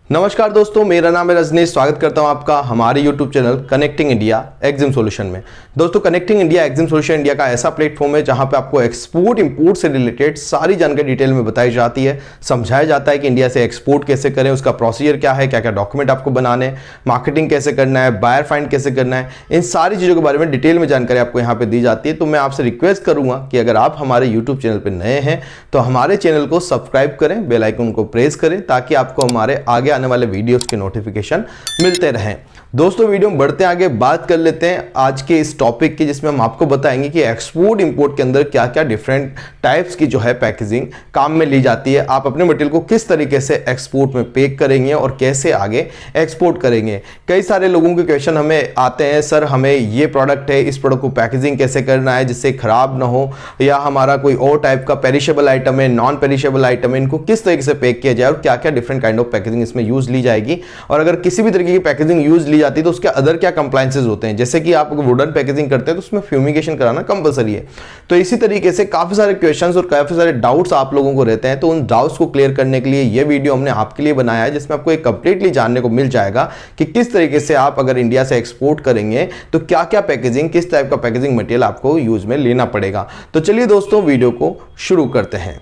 नमस्कार दोस्तों, मेरा नाम है रजनीश। स्वागत करता हूं आपका हमारे YouTube channel connecting India exam solution में। दोस्तों, connecting India exam solution India का ऐसा प्लेटफॉर्म है जहां पे आपको एक्सपोर्ट इंपोर्ट से रिलेटेड सारी जानकारी डिटेल में बताई जाती है, समझाया जाता है कि इंडिया से एक्सपोर्ट कैसे करें, उसका प्रोसीजर क्या है, क्या क्या डॉक्यूमेंट आपको बनाने, मार्केटिंग कैसे करना है, बायर फाइंड कैसे करना है, इन सारी चीज़ों के बारे में डिटेल में जानकारी आपको यहाँ पर दी जाती है। तो मैं आपसे रिक्वेस्ट करूँगा कि अगर आप हमारे यूट्यूब चैनल पर नए हैं तो हमारे चैनल को सब्सक्राइब करें, बेल आइकन को प्रेस करें ताकि आपको हमारे आगे आने वाले वीडियोस के नोटिफिकेशन मिलते रहें। दोस्तों, वीडियो में बढ़ते आगे बात कर लेते हैं आज के इस टॉपिक की, जिसमें हम आपको बताएंगे कि एक्सपोर्ट इंपोर्ट के अंदर क्या क्या डिफरेंट टाइप्स की जो है पैकेजिंग काम में ली जाती है। आप अपने मटेरियल को किस तरीके से एक्सपोर्ट में पैक करेंगे और कैसे आगे एक्सपोर्ट करेंगे। कई सारे लोगों के क्वेश्चन हमें आते हैं, सर हमें ये प्रोडक्ट है, इस प्रोडक्ट को पैकेजिंग कैसे करना है जिससे खराब ना हो, या हमारा कोई और टाइप का पेरिशेबल आइटम है, नॉन पेरिशेबल आइटम है, इनको किस तरीके से पैक किया जाए और क्या क्या डिफरेंट काइंड ऑफ पैकेजिंग इसमें यूज ली जाएगी। और अगर किसी भी तरीके की पैकेजिंग यूज ली जाती है तो उसके अदर क्या कंप्लायंसेस होते हैं। जैसे कि आप वुडन पैकेजिंग करते हैं तो उसमें फ्यूमिगेशन कराना कंपलसरी है। तो इसी तरीके से काफी सारे क्वेश्चंस और काफी सारे डाउट्स आप लोगों को रहते हैं, तो उन डाउट्स को क्लियर करने के लिए ये वीडियो हमने आपके लिए बनाया है, जिसमें आपको एक कंप्लीटली जानने को मिल जाएगा कि किस तरीके से आप अगर इंडिया से एक्सपोर्ट करेंगे तो क्या क्या पैकेजिंग, किस टाइप का पैकेजिंग मटेरियल आपको यूज में लेना पड़ेगा। तो चलिए दोस्तों, वीडियो को शुरू करते हैं।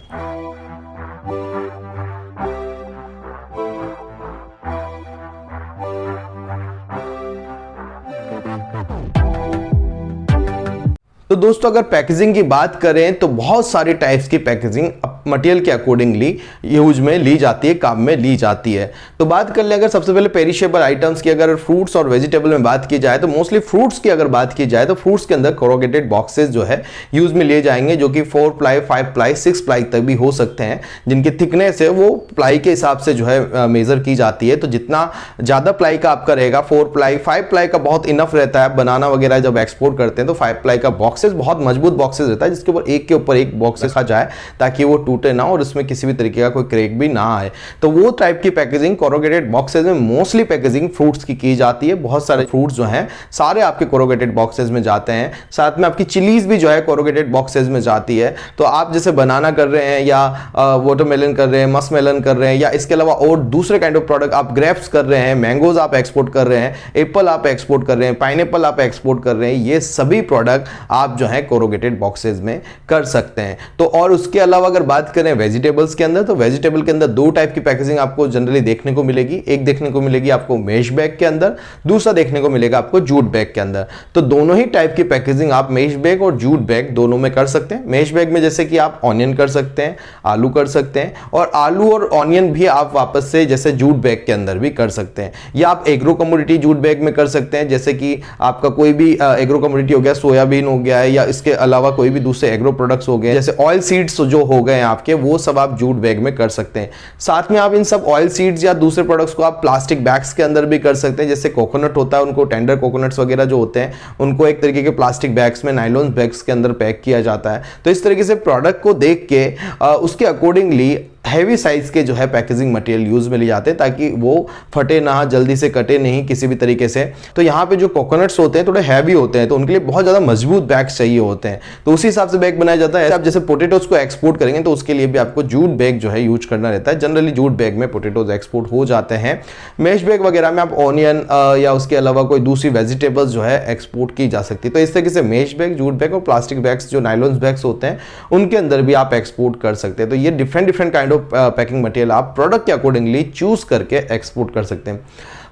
तो दोस्तों, अगर पैकेजिंग की बात करें तो बहुत सारी टाइप्स की पैकेजिंग मटेरियल के अकॉर्डिंगली यूज में ली जाती है, काम में ली जाती है। तो बात कर ले अगर सबसे पहले पेरिशेबल आइटम्स की, अगर फ्रूट्स और वेजिटेबल में बात की जाए तो मोस्टली फ्रूट्स की अगर बात की जाए तो फ्रूट्स के अंदर कोरोगेटेड बॉक्सेस जो है यूज में लिए जाएंगे, जो कि 4 प्लाई, 5 प्लाई, 6 प्लाई तक भी हो सकते हैं, जिनकी थिकनेस है वो प्लाई के हिसाब से जो है मेजर की जाती है। तो जितना ज्यादा प्लाई का आपका रहेगा, 4 प्लाई, 5 प्लाई का बहुत इनफ रहता है। बनाना वगैरह जब एक्सपोर्ट करते हैं तो 5 प्लाई का बॉक्सेस बहुत मजबूत बॉक्सेस रहता है, जिसके ऊपर एक बॉक्स रखा जाए ताकि वो टूटे ना और उसमें किसी भी तरीके का कोई क्रैक भी ना आए। तो वो टाइप की पैकेजिंग कोरोगेटेड बॉक्सेस में मोस्टली पैकेजिंग फ्रूट्स की जाती है। बहुत सारे फ्रूट्स जो हैं सारे आपके कोरोगेटेड बॉक्सेस में जाते हैं। साथ में आपकी चिलीज भी जो है कोरोगेटेड बॉक्सेस में जाती है। तो आप जैसे बनाना कर रहे हैं या वाटरमेलन कर रहे हैं, मस्कमेलन कर रहे हैं, या इसके अलावा और दूसरे काइंड ऑफ प्रोडक्ट, आप ग्रेप्स कर रहे हैं, मैंगोज आप एक्सपोर्ट कर रहे हैं, एप्पल आप एक्सपोर्ट कर रहे हैं, पाइनएप्पल आप एक्सपोर्ट कर रहे हैं, ये सभी प्रोडक्ट आप जो है कोरोगेटेड बॉक्सेस में कर सकते हैं। तो और उसके अलावा अगर बात करें वेजिटेबल्स के अंदर, तो वेजिटेबल के अंदर दो टाइप की पैकेजिंग आपको जनरली देखने को मिलेगी। एक देखने को मिलेगी आपको मेश बैग के अंदर, दूसरा देखने को मिलेगा आपको जूट बैग के अंदर। तो दोनों ही टाइप की पैकेजिंग आप मेश बैग और जूट बैग दोनों में कर सकते हैं। मेश बैग में जैसे कि आप ऑनियन कर सकते हैं, आलू कर सकते हैं, और आलू और ऑनियन भी आप वापस से जैसे जूट बैग के अंदर भी कर सकते हैं। या आप एग्रो कमोडिटी जूट बैग में कर सकते हैं, जैसे कि आपका कोई भी एग्रो कमोडिटी हो गया, सोयाबीन हो गया है, या इसके अलावा कोई भी दूसरे एग्रो प्रोडक्ट्स हो गए, जैसे ऑयल सीड्स जो हो गए आपके, वो सब आप जूट बैग में कर सकते हैं। साथ में आप इन सब ऑयल सीड्स या दूसरे प्रोडक्ट्स को आप प्लास्टिक बैग्स के अंदर भी कर सकते हैं। जैसे कोकोनट होता है, उनको टेंडर कोकोनट्स वगैरह जो होते हैं उनको एक तरीके के प्लास्टिक बैग्स में, नायलॉन बैग्स के अंदर पैक किया जाता है। तो इस तरीके से प्रोडक्ट को देख के उसके अकॉर्डिंगली हैवी साइज के जो है पैकेजिंग मटेरियल यूज में लिए जाते हैं, ताकि वो फटे ना, जल्दी से कटे नहीं किसी भी तरीके से। तो यहाँ पे जो कोकोनट्स होते हैं थोड़े हैवी होते हैं, तो उनके लिए बहुत ज़्यादा मजबूत बैग्स चाहिए होते हैं। तो उसी हिसाब से बैग बनाया जाता है। आप जैसे पोटेटोज को एक्सपोर्ट करेंगे तो उसके लिए भी आपको जूट बैग जो है यूज करना रहता है। जनरली जूट बैग में पोटेटोज एक्सपोर्ट हो जाते हैं। मेश बैग वगैरह में आप ऑनियन या उसके अलावा कोई दूसरी वेजिटेबल्स जो है एक्सपोर्ट की जा सकती है। तो इस तरीके से मेश बैग, जूट बैग और प्लास्टिक बैग्स जो नायलॉन बैग्स होते हैं उनके अंदर भी आप एक्सपोर्ट कर सकते हैं। तो ये डिफरेंट काइंड पैकिंग मटेरियल आप प्रोडक्ट के अकॉर्डिंगली चूज करके एक्सपोर्ट कर सकते हैं।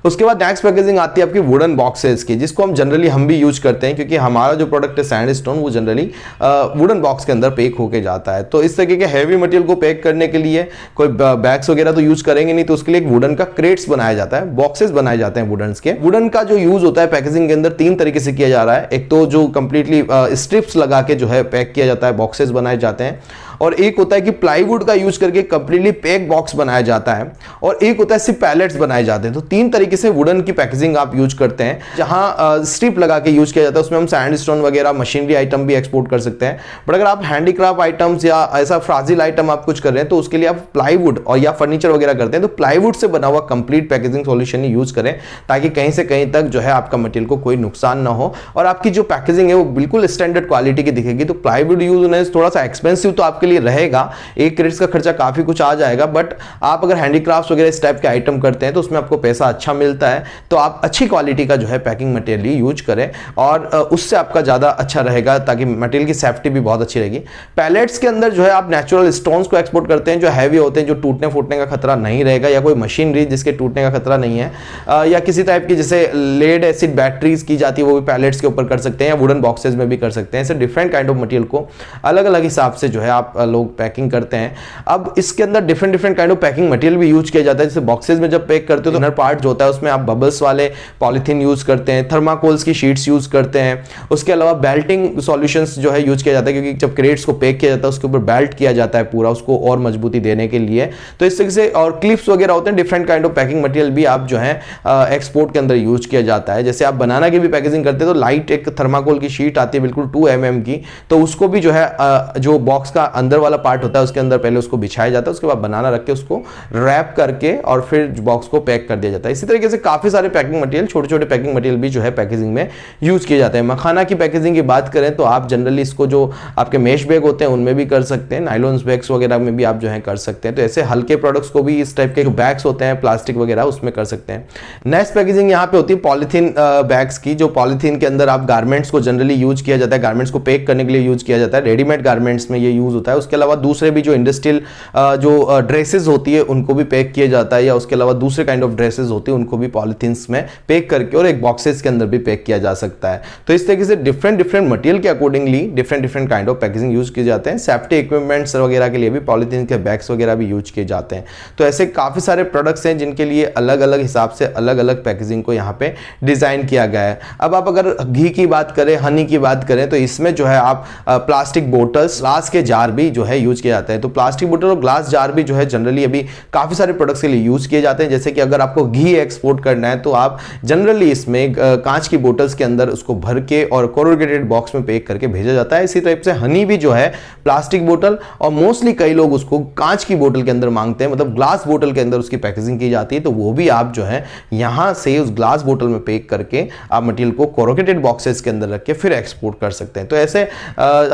उसके बाद नेक्स्ट पैकेजिंग आती है आपकी वुडन बॉक्सेस की, जिसको हम भी यूज करते हैं, क्योंकि हमारा जो प्रोडक्ट है सैंडस्टोन वो जनरली वुडन बॉक्स के अंदर पैक होके जाता है। तो इस तरीके के हैवी मटेरियल को पैक करने के लिए कोई बैग्स वगैरह तो यूज करेंगे नहीं, तो उसके लिए एक वुडन का क्रेट्स बनाया जाता है, बॉक्सेस बनाए जाते हैं वुडन के। वुडन का जो यूज होता है पैकेजिंग के अंदर 3 तरीके से किया जा रहा है। एक तो जो कंप्लीटली स्ट्रिप्स लगा के जो है पैक किया जाता है, बॉक्सेस बनाए जाते हैं, और एक होता है कि प्लाईवुड का यूज करके कंप्लीटली पैक बॉक्स बनाया जाता है, और एक होता है सिर्फ पैलेट्स बनाए जाते हैं। तो 3 तरीके से वुडन की पैकेजिंग आप यूज करते हैं। जहां स्ट्रिप लगा के यूज किया जाता है उसमें हम सैंडस्टोन वगैरह मशीनरी आइटम भी एक्सपोर्ट कर सकते हैं। बट अगर आप हैंडीक्राफ्ट आइटम्स या ऐसा फ्राजिल आइटम आप कुछ कर रहे हैं तो उसके लिए आप प्लाईवुड और या फर्नीचर वगैरह करते हैं, तो प्लाईवुड से बना हुआ कंप्लीट पैकेजिंग सॉल्यूशन ही यूज करें, ताकि कहीं से कहीं तक जो है आपका मटेरियल को कोई नुकसान ना हो और आपकी जो पैकेजिंग है वो बिल्कुल स्टैंडर्ड क्वालिटी की दिखेगी। तो प्लाईवुड यूज होने से थोड़ा सा एक्सपेंसिव तो आपके लिए लिए रहेगा, 1 क्रेट्स का खर्चा काफ़ी कुछ आ जाएगा, बट आप अगर हैंडीक्राफ्ट वगैरह इस टाइप के आइटम करते हैं तो उसमें आपको पैसा अच्छा मिलता है। तो आप अच्छी क्वालिटी का जो है पैकिंग मटेरियल यूज करें और उससे आपका ज़्यादा अच्छा रहेगा, ताकि मटेरियल की सेफ्टी भी बहुत अच्छी रहेगी। पैलेट्स के अंदर जो है आप नेचुरल स्टोन्स को एक्सपोर्ट करते हैं जो हैवी होते हैं, जो टूटने फूटने का खतरा नहीं रहेगा, या कोई मशीनरी जिसके टूटने का खतरा नहीं है, या किसी टाइप की जैसे लेड एसिड बैटरीज की जाती है वो भी पैलेट्स के ऊपर कर सकते हैं, या वुडन बॉक्सेस में भी कर सकते हैं। ऐसे डिफरेंट काइंड ऑफ मटेरियल को अलग अलग हिसाब से जो है आप लोग पैकिंग करते हैं। अब इसके अंदर different kind of packing material भी यूज किया जाता है। जैसे बॉक्सेस में जब पैक करते हो तो इनर पार्ट जो होता है उसमें आप बबल्स वाले पॉलीथीन यूज करते हैं, थर्माकोल्स की शीट्स यूज करते हैं। उसके अलावा बेल्टिंग सॉल्यूशंस जो है यूज किया जाता है, क्योंकि जब क्रेट्स को पैक किया जाता है उसके ऊपर बेल्ट किया जाता है पूरा, उसको और मजबूती देने के लिए। तो इस तरह से, और क्लिप्स वगैरह होते हैं, different kind of packing material भी आप जो है एक्सपोर्ट के अंदर यूज किया जाता है। जैसे आप बनाना की भी पैकेजिंग करते हैं तो लाइट एक थर्माकोल की शीट आती है बिल्कुल 2 mm की, तो उसको भी जो है जो बॉक्स का अंदर वाला पार्ट होता है उसके अंदर पहले उसको बिछाया जाता है, उसके बाद बनाना रख के उसको रैप करके और फिर बॉक्स को पैक कर दिया जाता है। इसी तरीके से काफी सारे पैकिंग मटेरियल, छोटे छोटे पैकिंग मटेरियल भी जो है पैकेजिंग में यूज किए जाते हैं। मखाना की पैकेजिंग की बात करें तो आप जनरली इसको जो आपके मेश बैग होते हैं उनमें भी कर सकते हैं, नाइलॉन बैग्स वगैरह में भी आप जो है कर सकते हैं। तो ऐसे हल्के प्रोडक्ट्स को भी इस टाइप के जो बैग्स होते हैं प्लास्टिक वगैरह उसमें कर सकते हैं। नेक्स्ट पैकेजिंग यहाँ पे होती है पॉलीथीन बैग्स की, जो पॉलीथीन के अंदर आप गारमेंट्स को जनरली यूज किया जाता है, गारमेंट्स को पैक करने के लिए यूज किया जाता है, रेडीमेड गारमेंट्स में ये यूज होता है। उसके अलावा दूसरे भी जो इंडस्ट्रियल जो ड्रेसेस होती है उनको भी पैक किया जाता है, या उसके अलावा दूसरे काइंड ऑफ ड्रेसेस होती है उनको भी पॉलीथीन्स में पैक करके और एक बॉक्सेस के अंदर भी पैक किया जा सकता है। तो इस तरीके से डिफरेंट मटेरियल के accordingly different kind of packaging use किए जाते हैं। सेफ्टी इक्विपमेंट्स वगैरह के लिए भी पॉलीथीन के बैग्स वगैरह भी यूज किए जाते हैं। तो ऐसे काफी सारे प्रोडक्ट्स हैं जिनके लिए अलग अलग हिसाब से अलग अलग पैकेजिंग को यहाँ पे डिजाइन किया गया है। अब आप अगर घी की बात करें, हनी की बात करें, तो इसमें जो है आप प्लास्टिक बोटल्स, ग्लास के जार भी जो है यूज किए जाते हैं। तो प्लास्टिक बोतल और ग्लास जार भी जो है जनरली अभी काफी सारे प्रोडक्ट्स के लिए यूज किए जाते हैं। जैसे कि अगर आपको घी एक्सपोर्ट करना है तो आप जनरली इसमें कांच की बोतल्स के अंदर उसको भर के और कोरुगेटेड बॉक्स में पैक करके भेजा जाता है। इसी टाइप से हनी भी जो है प्लास्टिक बोतल और मोस्टली कई लोग उसको कांच की बोतल के अंदर मांगते हैं, मतलब ग्लास बोतल के अंदर उसकी पैकेजिंग की जाती है। तो वो भी आप जो है यहां से उस ग्लास बोतल में पैक करके आप मटेरियल को कोरुगेटेड बॉक्सेस के अंदर रख के फिर एक्सपोर्ट कर सकते हैं। तो ऐसे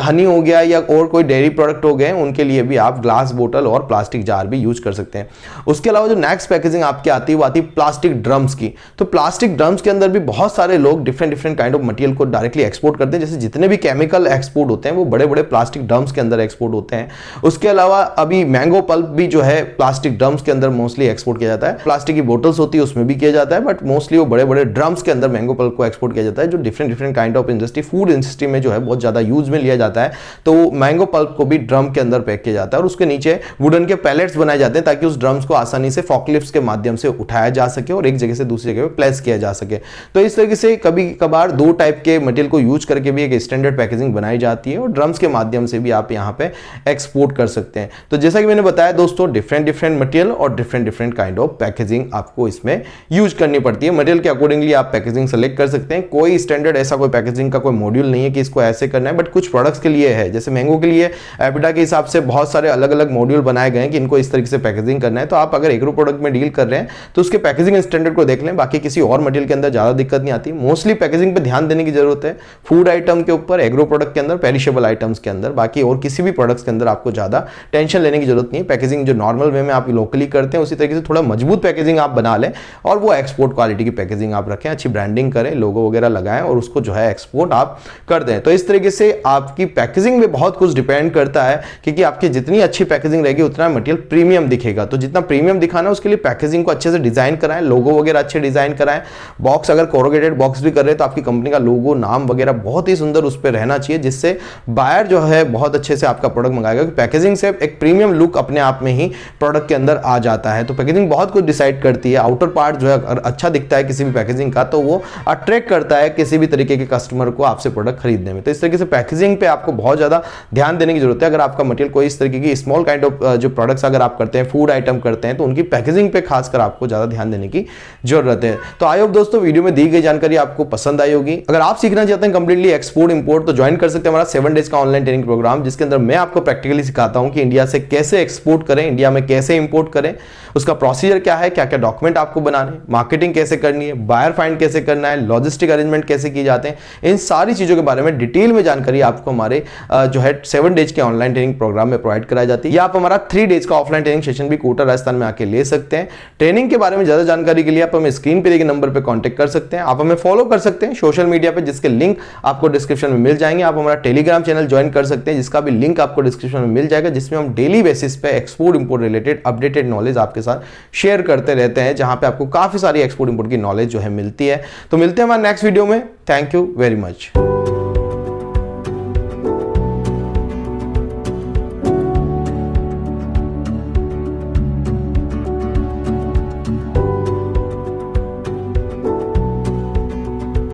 हनी हो गया या और कोई डेयरी प्रोडक्ट हो गए, उनके लिए भी आप ग्लास बोतल और प्लास्टिक जार भी यूज कर सकते हैं। उसके अलावा जो नेक्स्ट पैकेजिंग आपकी आती है वो आती है प्लास्टिक ड्रम्स की। तो प्लास्टिक ड्रम्स के अंदर भी बहुत सारे लोग डिफरेंट काइंड ऑफ मटेरियल को डायरेक्टली एक्सपोर्ट करते हैं। जैसे जितने भी केमिकल एक्सपोर्ट होते हैं वो बड़े बड़े प्लास्टिक ड्रम्स के अंदर एक्सपोर्ट होते हैं। उसके अलावा अभी मैंगो पल्प भी जो है प्लास्टिक ड्रम्स के अंदर मोस्टली एक्सपोर्ट किया जाता है। प्लास्टिक की बोतल्स होती है उसमें भी किया जाता है, बट मोस्टली वो बड़े बड़े ड्रम्स के अंदर मैंगो पल्प को एक्सपोर्ट किया जाता है, जो different kind of industry, food industry में जो है बहुत ज्यादा यूज में लिया जाता है। तो मैंगो पल्प को भी ड्रम के अंदर पैक किया जाता है और उसके नीचे वुडन के पैलेट्स बनाए जाते हैं ताकि उस ड्रम्स को आसानी से फॉकलिफ्ट्स के माध्यम से उठाया जा सके और एक जगह से दूसरी जगह पे प्लेस किया जा सके। तो इस तरीके से कभी कभार 2 टाइप के मटेरियल को यूज करके भी एक स्टैंडर्ड पैकेजिंग बनाई जाती है और ड्रम्स के माध्यम से भी आप यहाँ पे एक्सपोर्ट कर सकते हैं। तो जैसा कि मैंने बताया दोस्तों, डिफरेंट मटेरियल और डिफरेंट काइंड ऑफ पैकेजिंग आपको इसमें यूज करनी पड़ती है। मटेरियल के अकॉर्डिंगली आप पैकेजिंग सेलेक्ट कर सकते हैं। कोई स्टैंडर्ड ऐसा कोई पैकेजिंग का कोई मॉड्यूल नहीं है कि इसको ऐसे करना है, बट कुछ प्रोडक्ट्स के लिए है। जैसे मैंगो के लिए एपिटा के हिसाब से बहुत सारे अलग अलग मॉड्यूल बनाए गए हैं कि इनको इस तरीके से पैकेजिंग करना है। तो आप अगर एग्रो प्रोडक्ट में डील कर रहे हैं तो उसके पैकेजिंग स्टैंडर्ड को देख लें, बाकी किसी और मटेरियल के अंदर ज्यादा दिक्कत नहीं आती। मोस्टली पैकेजिंग पे ध्यान देने की जरूरत है फूड आइटम के ऊपर, एग्रो प्रोडक्ट के अंदर, पेरिशेबल आइटम्स के अंदर। बाकी और किसी भी प्रोडक्ट्स के अंदर आपको ज्यादा टेंशन लेने की जरूरत नहीं है। पैकेजिंग जो नॉर्मल वे में आप लोकली करते हैं उसी तरीके से थोड़ा मजबूत पैकेजिंग आप बना लें और वो एक्सपोर्ट क्वालिटी की पैकेजिंग आप रखें, अच्छी ब्रांडिंग करें, लोगो वगैरह लगाएं और उसको जो है एक्सपोर्ट आप कर दें। तो इस तरीके से आपकी पैकेजिंग में बहुत कुछ डिपेंड करता है, क्योंकि आपकी जितनी अच्छी पैकेजिंग रहेगी उतना मटेरियल प्रीमियम दिखेगा। तो जितना प्रीमियम दिखाना है उसके लिए पैकेजिंग को अच्छे से डिजाइन कराएं, लोगो वगैरह अच्छे डिजाइन कराएं। बॉक्स अगर कोरुगेटेड बॉक्स भी कर रहे हैं तो आपकी कंपनी का लोगो, नाम वगैरह बहुत ही सुंदर उस पर रहना चाहिए, जिससे बायर जो है बहुत अच्छे से आपका प्रोडक्ट मंगाएगा। पैकेजिंग से एक प्रीमियम लुक अपने आप में ही प्रोडक्ट के अंदर आ जाता है। तो पैकेजिंग बहुत कुछ डिसाइड करती है। आउटर पार्ट जो है अगर अच्छा दिखता है किसी भी पैकेजिंग का तो वो अट्रैक्ट करता है किसी भी तरीके के कस्टमर को आपसे प्रोडक्ट खरीदने में। तो इस तरीके से पैकेजिंग पे आपको बहुत ज्यादा ध्यान देने की जरूरत है। अगर आपका मटेरियल कोई इस तरीके की स्मॉल काइंड ऑफ जो प्रोडक्ट्स अगर आप करते हैं, फूड आइटम करते हैं, तो उनकी पैकेजिंग पे खासकर आपको ज्यादा ध्यान देने की जरूरत है। तो आई होप दोस्तों वीडियो में दी गई जानकारी आपको पसंद आई होगी। अगर आप सीखना चाहते हैं कंप्लीटली एक्सपोर्ट इंपोर्ट तो ज्वाइन कर सकते हैं हमारा 7 डेज का ऑनलाइन ट्रेनिंग प्रोग्राम, जिसके अंदर मैं आपको प्रैक्टिकली सिखाता हूं कि इंडिया से कैसे एक्सपोर्ट करें, इंडिया में कैसे इंपोर्ट करें उसका प्रोसीजर क्या है, क्या क्या डॉक्यूमेंट आपको बनाने, मार्केटिंग कैसे करनी है, बायर फाइंड कैसे करना है, लॉजिस्टिक अरेंजमेंट कैसे किए जाते हैं, इन सारी चीज़ों के बारे में डिटेल में जानकारी आपको हमारे जो है 7 डेज के ऑनलाइन ट्रेनिंग प्रोग्राम में प्रोवाइड कराई जाती है, या आप हमारा 3 डेज का ऑफलाइन ट्रेनिंग सेशन भी कोटा राजस्थान में आके ले सकते हैं। ट्रेनिंग के बारे में ज़्यादा जानकारी के लिए आप हमें स्क्रीन पे दिए नंबर पर कॉन्टैक्ट कर सकते हैं। आप हमें फॉलो कर सकते हैं सोशल मीडिया पे, जिसके लिंक आपको डिस्क्रिप्शन में मिल जाएंगे। आप हमारा टेलीग्राम चैनल ज्वाइन कर सकते हैं, जिसका भी लिंक आपको डिस्क्रिप्शन में मिल जाएगा, जिसमें हम डेली बेसिस पे export import related updated knowledge आपके साथ शेयर करते रहते हैं, जहां पे आपको काफी सारी एक्सपोर्ट इंपोर्ट की नॉलेज जो है मिलती है। तो मिलते हैं हमारे नेक्स्ट वीडियो में। Thank you very much.